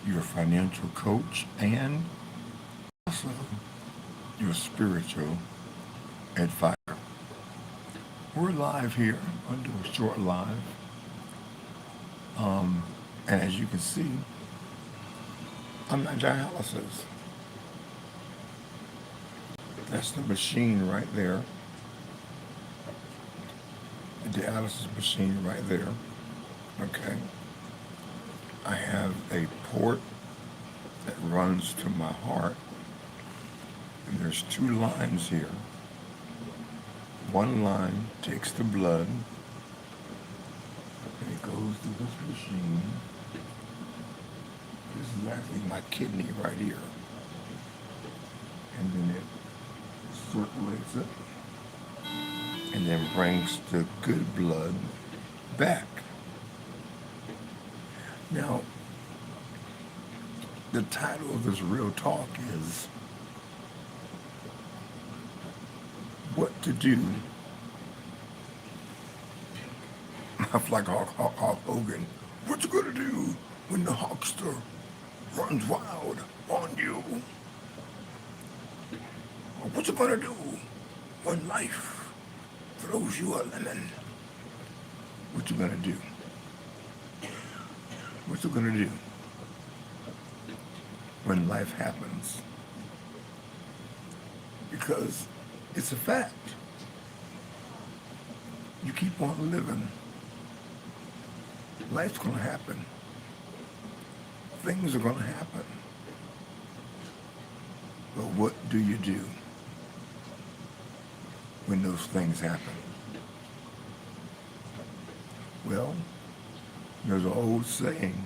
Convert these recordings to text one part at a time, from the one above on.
your financial coach, and also your spiritual advisor. We're live here. I'm doing a short live. And as you can see, I'm not dialysis. That's the machine right there. The dialysis machine right there. Okay. I have a port that runs to my heart. And there's two lines here. One line takes the blood and it goes through this machine. This is actually my kidney right here. And then it circulates it and then brings the good blood back. Now, the title of this real talk is What to Do. I'm like Hulk Hogan. What you gonna do when the Hulkster runs wild on you? Or what you gonna do when life throws you a lemon? What you gonna do? What you gonna do when life happens? Because it's a fact. You keep on living. Life's gonna happen. Things are gonna happen. But what do you do when those things happen? Well, there's an old saying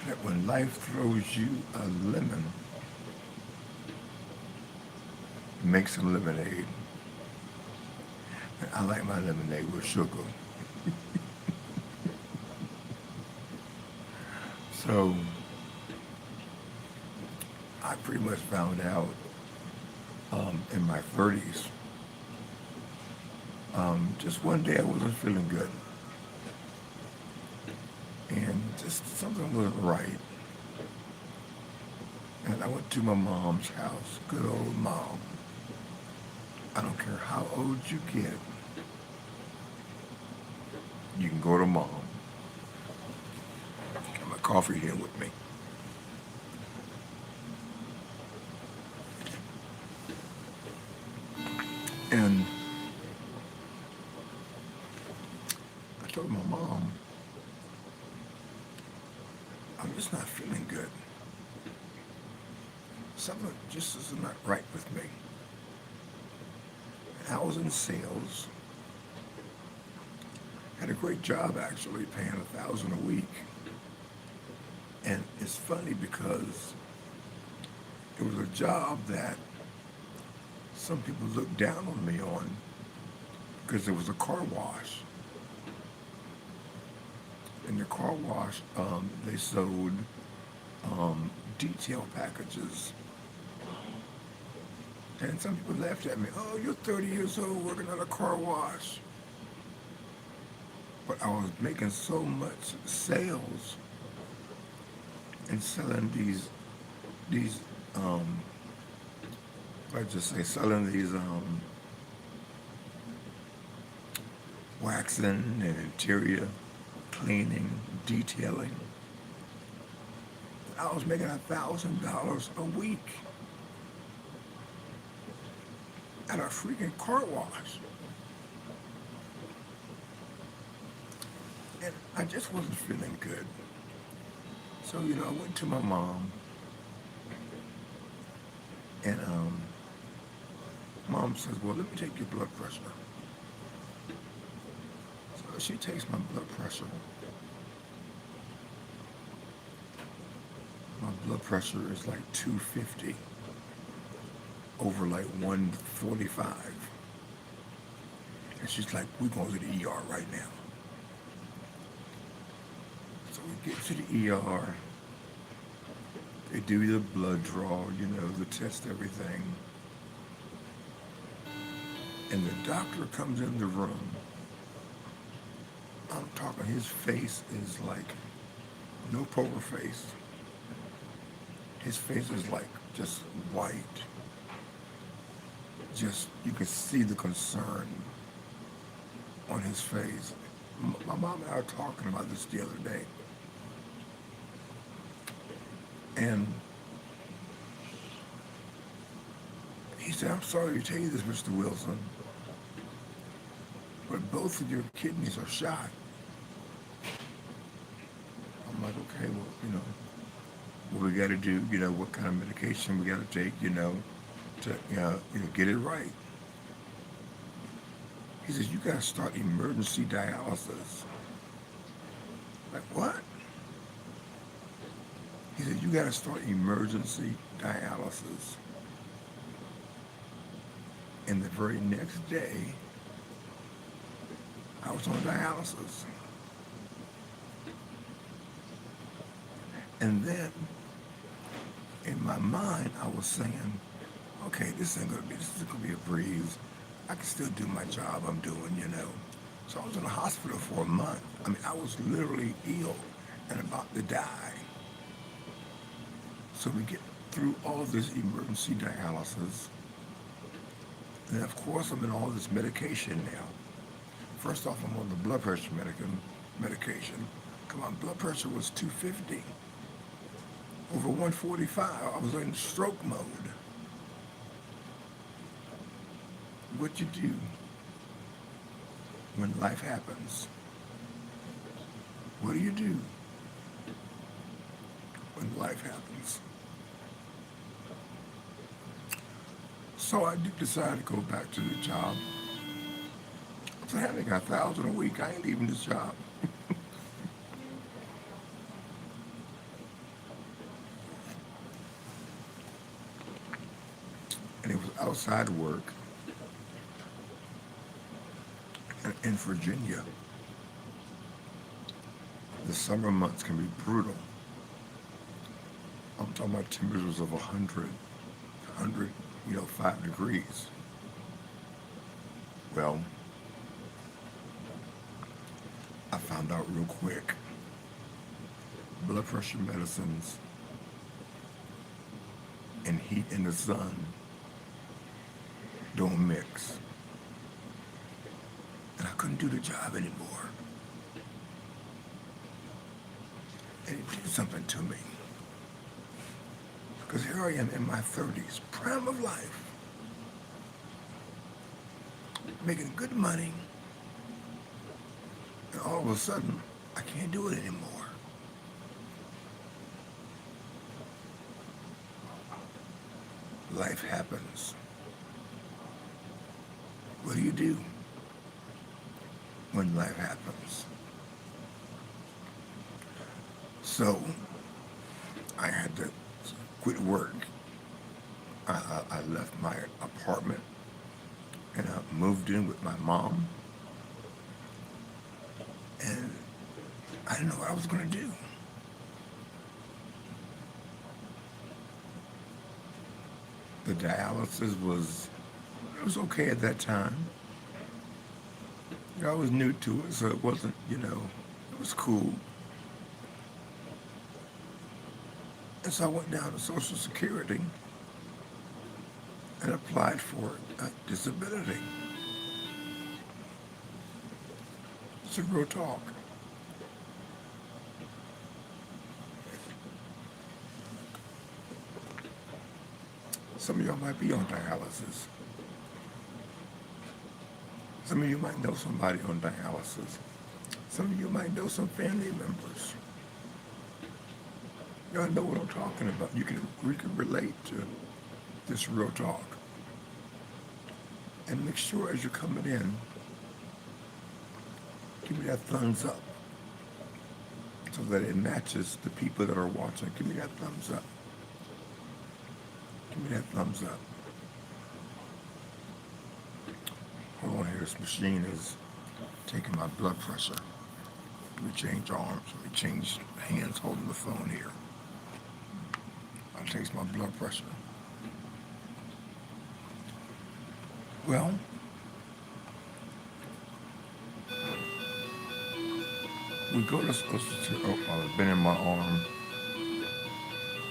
that when life throws you a lemon, make some lemonade. And I like my lemonade with sugar. So I pretty much found out in my 30s. Just one day I wasn't feeling good. And just something wasn't right. And I went to my mom's house, good old mom. I don't care how old you get, you can go to mom. Got my coffee here with me. And I told my mom, I'm just not feeling good. Something just is not right with me. And I was in sales. Had a great job actually, paying $1,000 a week. And it's funny because it was a job that some people looked down on me on because it was a car wash. In the car wash, they sold detail packages. And some people laughed at me, oh, you're 30 years old working at a car wash. But I was making so much sales and selling these let's just say selling these waxing and interior cleaning, detailing. I was making $1,000 a week at a freaking car wash. And I just wasn't feeling good. So, I went to my mom and mom says, well, let me take your blood pressure. So she takes my blood pressure. My blood pressure is like 250 over like 145. And she's like, we're going to the ER right now. So we get to the ER. They do the blood draw, they test everything. And the doctor comes in the room. I'm talking, his face is like no poker face. His face is like just white. Just, you can see the concern on his face. My mom and I were talking about this the other day. And he said, I'm sorry to tell you this, Mr. Wilson, but both of your kidneys are shot. I'm like, okay, well, what we got to do, what kind of medication we got to take, to, get it right. He says, you got to start emergency dialysis. Like, what? He said, you got to start emergency dialysis. And the very next day, I was on dialysis. And then, in my mind, I was saying, okay, this is gonna be a breeze. I can still do my job I'm doing. So I was in the hospital for a month. I mean, I was literally ill and about to die. So we get through all of this emergency dialysis. And of course, I'm in all this medication now. First off, I'm on the blood pressure medication. Come on, blood pressure was 250. Over 145, I was in stroke mode. What you do when life happens? What do you do when life happens? So I decided to go back to the job. I said, I got $1,000 a week. I ain't leaving this job. And it was outside work in Virginia. The summer months can be brutal. I'm talking about temperatures of 5 degrees. Well, I found out real quick. Blood pressure medicines and heat in the sun don't mix. And I couldn't do the job anymore. And it did something to me. Because here I am in my 30s, prime of life, making good money, and all of a sudden, I can't do it anymore. Life happens. What do you do when life happens? So, I had to quit work. I left my apartment and I moved in with my mom. And I didn't know what I was going to do. The dialysis was okay at that time. I was new to it, so it wasn't, it was cool. And so I went down to Social Security and applied for a disability. It's a real talk. Some of y'all might be on dialysis. Some of you might know somebody on dialysis. Some of you might know some family members. Y'all know what I'm talking about. We can relate to this real talk. And make sure as you're coming in, give me that thumbs up so that it matches the people that are watching. Give me that thumbs up. Give me that thumbs up. Hold on here, this machine is taking my blood pressure. Let me change arms, let me change hands holding the phone here. That takes my blood pressure. Well, We go to Social Security. Oh, it's been in my arm.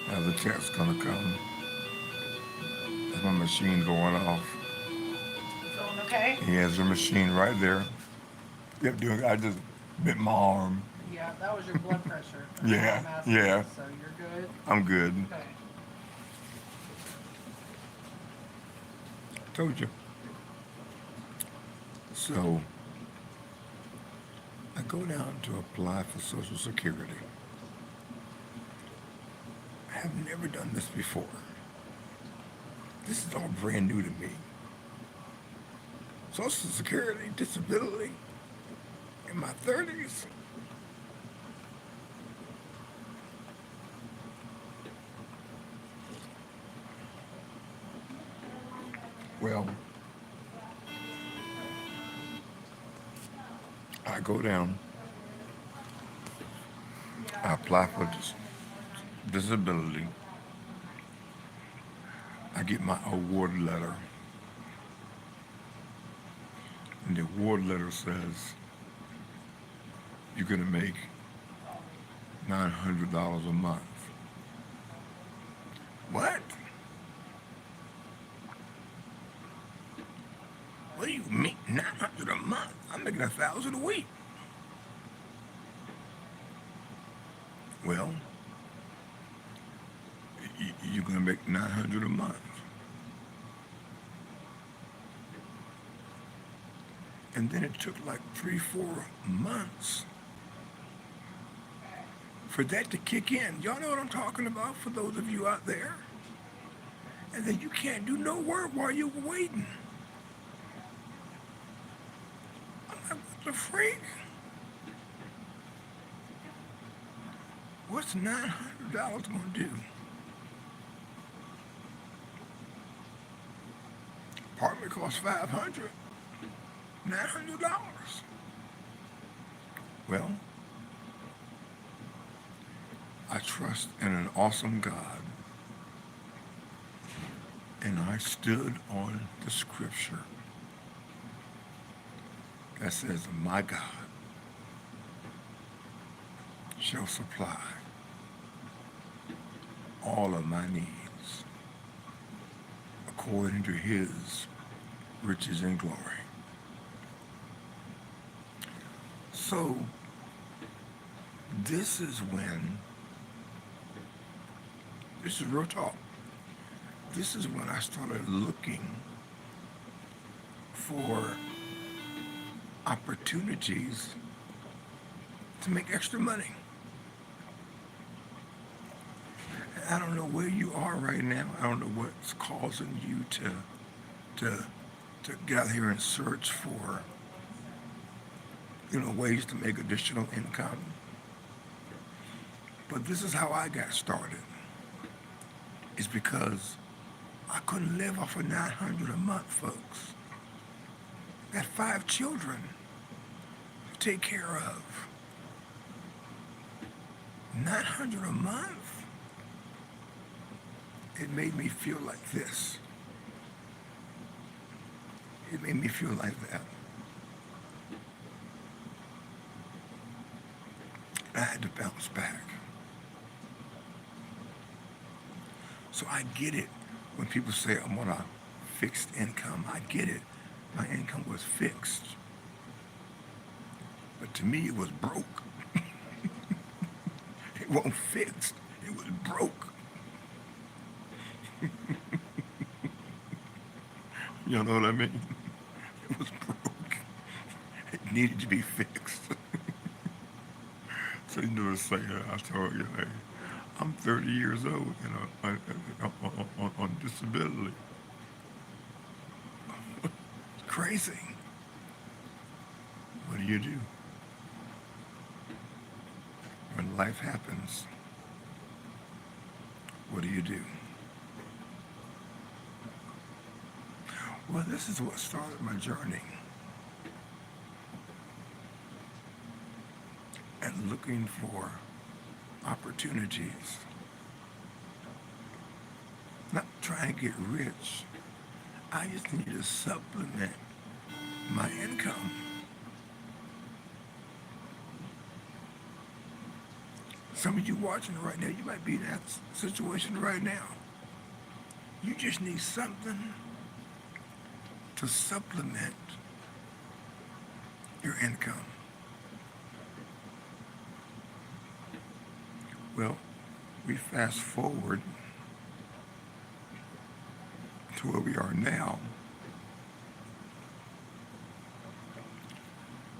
Now the check's gonna come. That's my machine going off. You feeling okay? He has a machine right there. Yep, doing. I just bent my arm. Yeah, that was your blood pressure. That's all Yeah, I'm asking. yeah. So you're good? I'm good. Okay. Told you. So I go down to apply for Social Security. I have never done this before. This is all brand new to me. Social Security, disability, in my 30s. Well, I go down, I apply for disability, I get my award letter, and the award letter says you're going to make $900 a month. What? What do you mean 900 a month? I'm making 1,000 a week. Well, you're going to make 900 a month. And then it took like 3, 4 months for that to kick in. Y'all know what I'm talking about for those of you out there? And then you can't do no work while you're waiting. I'm like, what the freak? What's $900 gonna do? Apartment costs $500. $900. Well, I trust in an awesome God, and I stood on the scripture that says, my God shall supply all of my needs according to his riches and glory. So this is when, this is real talk, this is when I started looking for opportunities to make extra money. I don't know where you are right now. I don't know what's causing you to to get out here and search for, ways to make additional income. But this is how I got started. It's because I couldn't live off of 900 a month, folks. Got 5 children to take care of. 900 a month? It made me feel like this. It made me feel like that. I had to bounce back. So I get it when people say I'm on a fixed income. I get it. My income was fixed. But to me, it was broke. It wasn't fixed. It was broke. You know what I mean? It was broke. It needed to be fixed. So you know, it's like I told you, hey, I'm 30 years old, on disability. It's crazy. What do you do when life happens? What do you do? Well, this is what started my journey. And looking for opportunities. Not trying to get rich. I just need to supplement my income. Some of you watching right now, you might be in that situation right now. You just need something to supplement your income. Well, we fast forward to where we are now,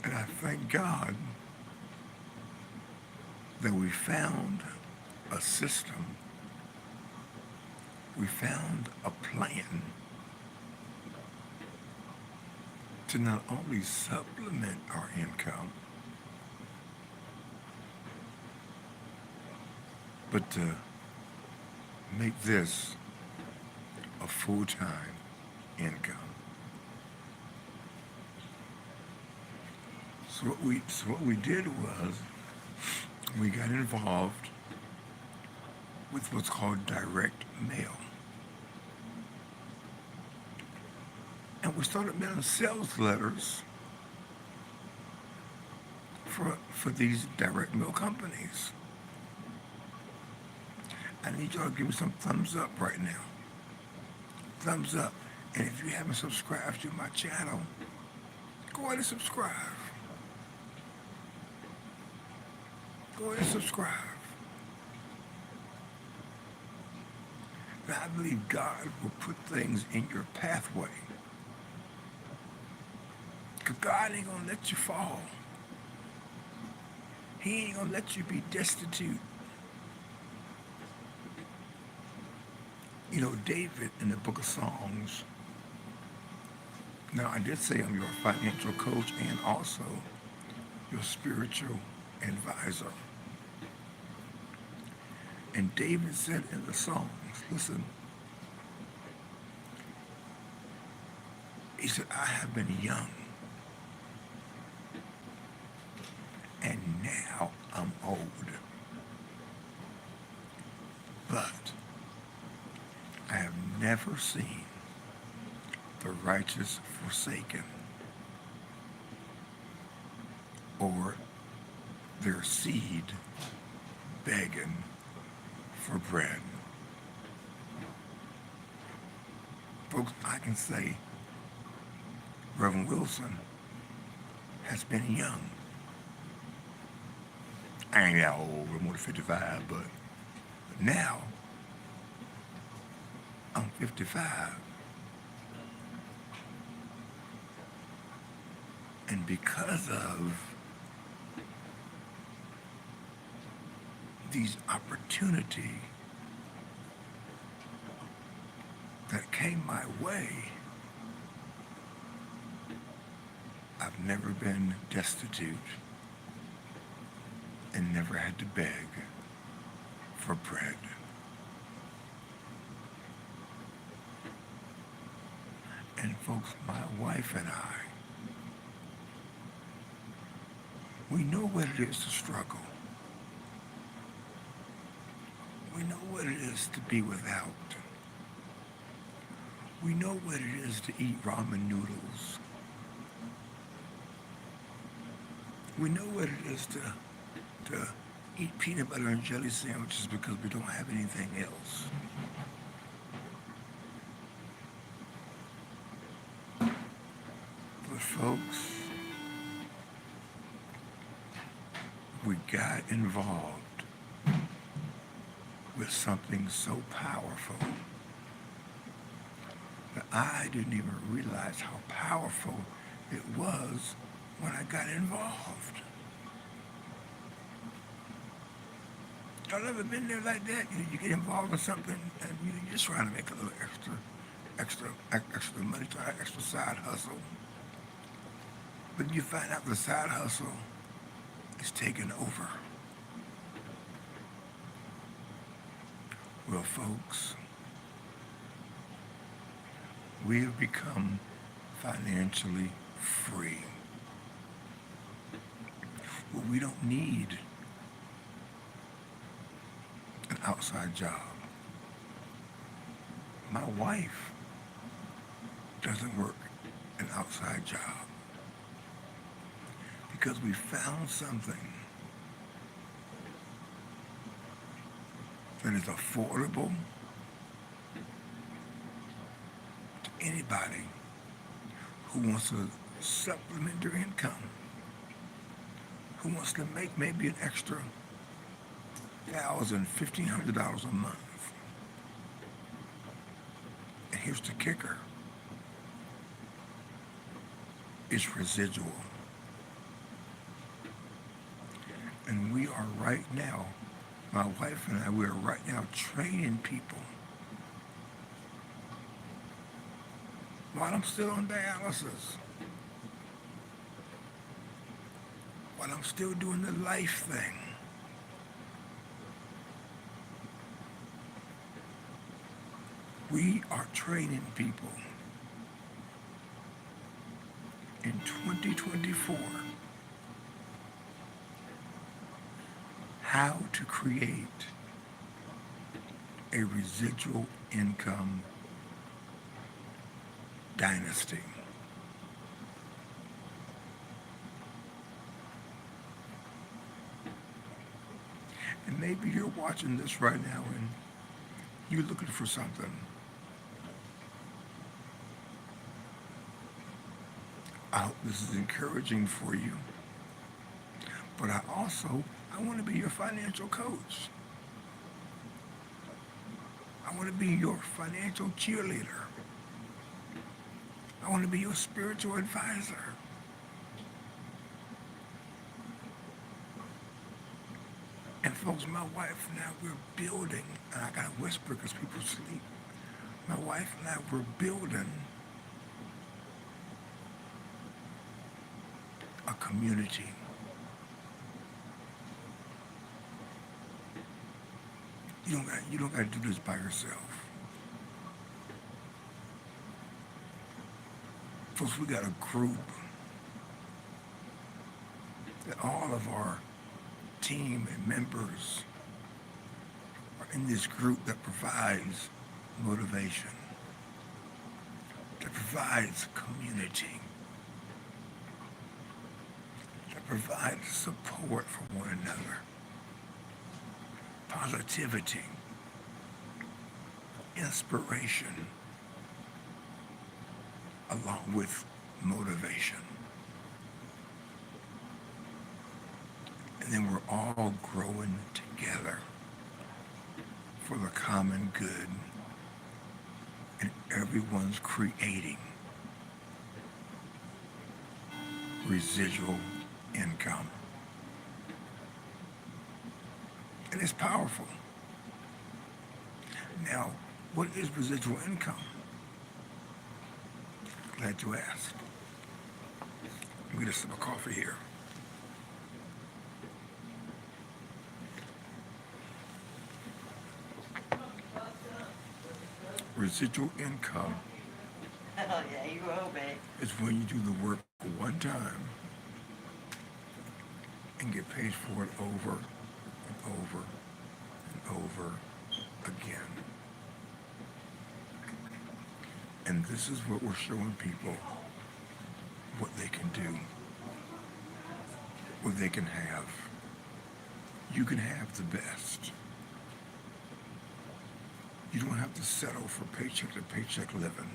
and I thank God that we found a system, we found a plan to not only supplement our income, but to make this a full-time income. So what we did was we got involved with what's called direct mail. And we started mailing sales letters for these direct mail companies. I need y'all to give me some thumbs up right now. Thumbs up. And if you haven't subscribed to my channel, go ahead and subscribe. Go ahead and subscribe. Now, I believe God will put things in your pathway. Because God ain't going to let you fall. He ain't going to let you be destitute. You know, David in the book of Psalms, now I did say I'm your financial coach and also your spiritual advisor. And David said in the Psalms, listen, he said, I have been young, and now I'm old. But I have never seen the righteous forsaken or their seed begging for bread. Folks, I can say Reverend Wilson has been young. I ain't that old, I'm only 55, but now I'm 55. And because of these opportunities that came my way, I've never been destitute and never had to beg for bread. And folks, my wife and I, we know what it is to struggle. We know what it is to be without. We know what it is to eat ramen noodles. We know what it is to eat peanut butter and jelly sandwiches because we don't have anything else. But folks, we got involved with something so powerful that I didn't even realize how powerful it was when I got involved. Y'all ever been there like that? You get involved in something and you're just trying to make a little extra money, try extra side hustle. But you find out the side hustle is taking over. Well, folks, we have become financially free. Well, we don't need an outside job. My wife doesn't work an outside job because we found something that is affordable to anybody who wants to supplement their income, who wants to make maybe an extra $1,000, $1,500 a month. And here's the kicker. It's residual. And we are right now, my wife and I, we are right now training people while I'm still on dialysis, while I'm still doing the life thing. We are training people in 2024 how to create a residual income dynasty. And maybe you're watching this right now and you're looking for something. I hope this is encouraging for you. But I want to be your financial coach. I want to be your financial cheerleader. I want to be your spiritual advisor. And folks, my wife and I, we're building, and I gotta whisper because people sleep. My wife and I, we're building a community. You don't got to do this by yourself. Folks, we got a group that all of our team and members are in this group that provides motivation, that provides community, that provides support for one another, positivity, inspiration, along with motivation. And then we're all growing together for the common good, and everyone's creating residual income. And it's powerful. Now, what is residual income? Glad you asked. Let me get a sip of coffee here. Residual income Oh yeah, you will be. is when you do the work one time and get paid for it over and over and over again. And this is what we're showing people, what they can do, what they can have. You can have the best. You don't have to settle for paycheck to paycheck living.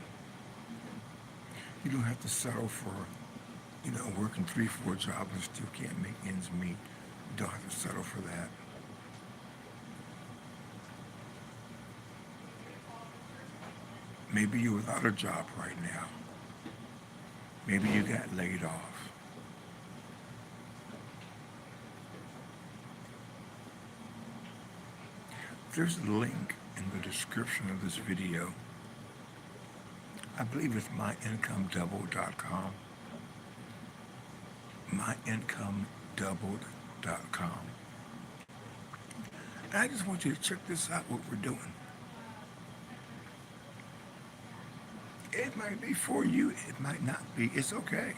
You don't have to settle for, working 3, 4 jobs and still can't make ends meet. You don't have to settle for that. Maybe you're without a job right now. Maybe you got laid off. There's a link in the description of this video. I believe it's myincomeDoubled.com. myincomeDoubled.com. And I just want you to check this out, what we're doing. It might be for you, it might not be. It's okay.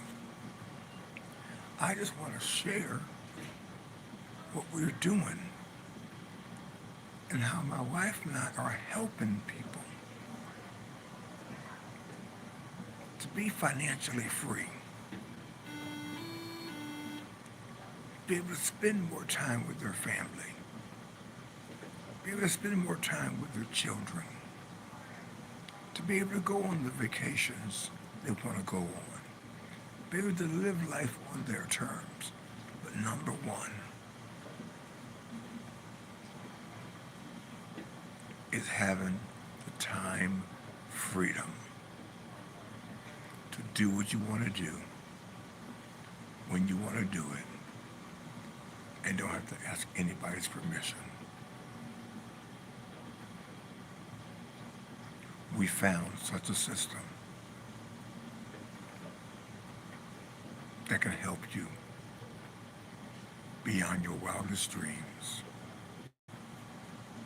I just want to share what we're doing and how my wife and I are helping people to be financially free, be able to spend more time with their family, be able to spend more time with their children, to be able to go on the vacations they want to go on, be able to live life on their terms. But number one is having the time freedom to do what you want to do when you want to do it and don't have to ask anybody's permission. We found such a system that can help you beyond your wildest dreams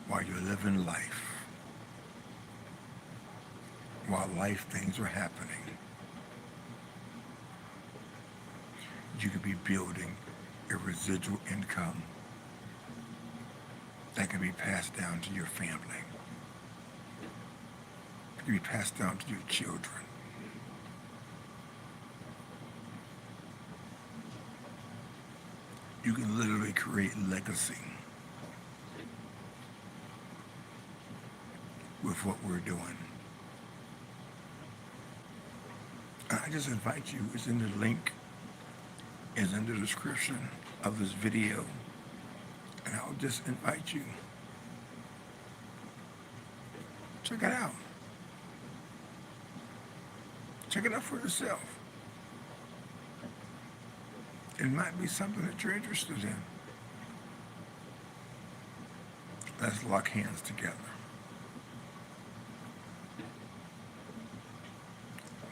while you're living life, while life things are happening. You could be building a residual income that can be passed down to your family. It can be passed down to your children. You can literally create legacy with what we're doing. And I just invite you, it's in the link, is in the description of this video, and I'll just invite you. Check it out. Check it out for yourself. It might be something that you're interested in. Let's lock hands together.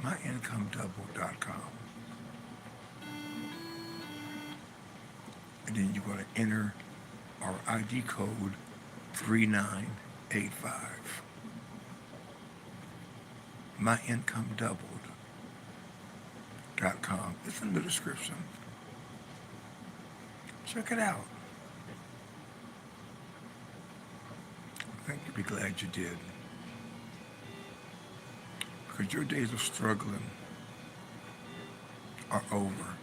MyIncomeDouble.com. And then you're going to enter our ID code 3985. MyIncomeDoubled.com. It's in the description. Check it out. I think you'll be glad you did. Because your days of struggling are over.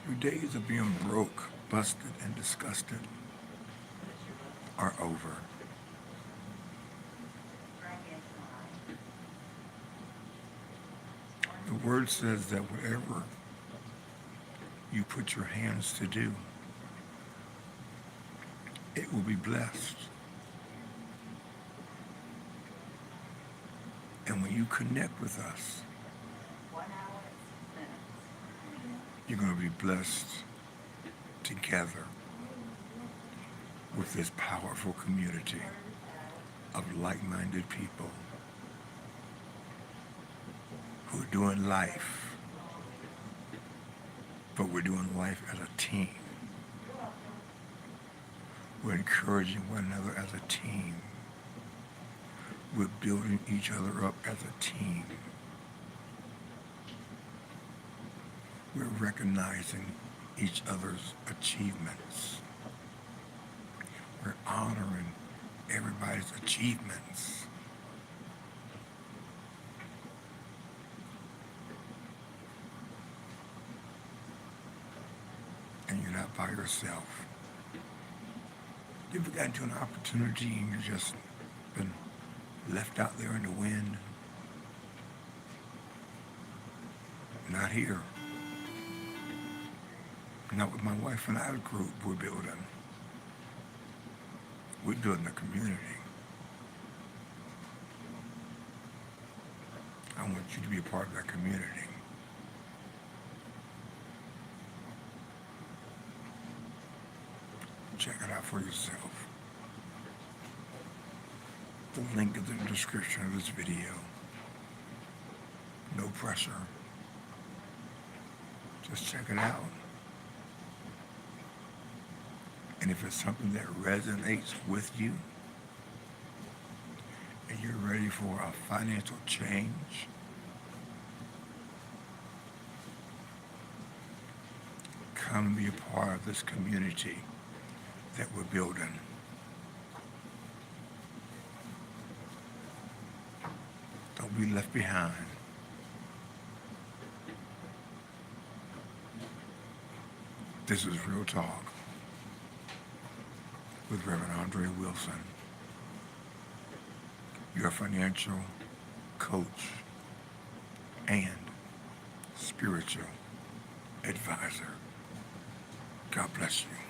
Your days of being broke, busted, and disgusted are over. The word says that whatever you put your hands to do, it will be blessed. And when you connect with us, you're going to be blessed together with this powerful community of like-minded people who are doing life, but we're doing life as a team. We're encouraging one another as a team. We're building each other up as a team. We're recognizing each other's achievements. We're honoring everybody's achievements. And you're not by yourself. You've gotten to an opportunity and you've just been left out there in the wind. Not here. Not with my wife and I's group we're building. We're building a community. I want you to be a part of that community. Check it out for yourself. The link is in the description of this video. No pressure. Just check it out. And if it's something that resonates with you, and you're ready for a financial change, come and be a part of this community that we're building. Don't be left behind. This is real talk. with Reverend Andre Wilson, your financial coach and spiritual advisor. God bless you.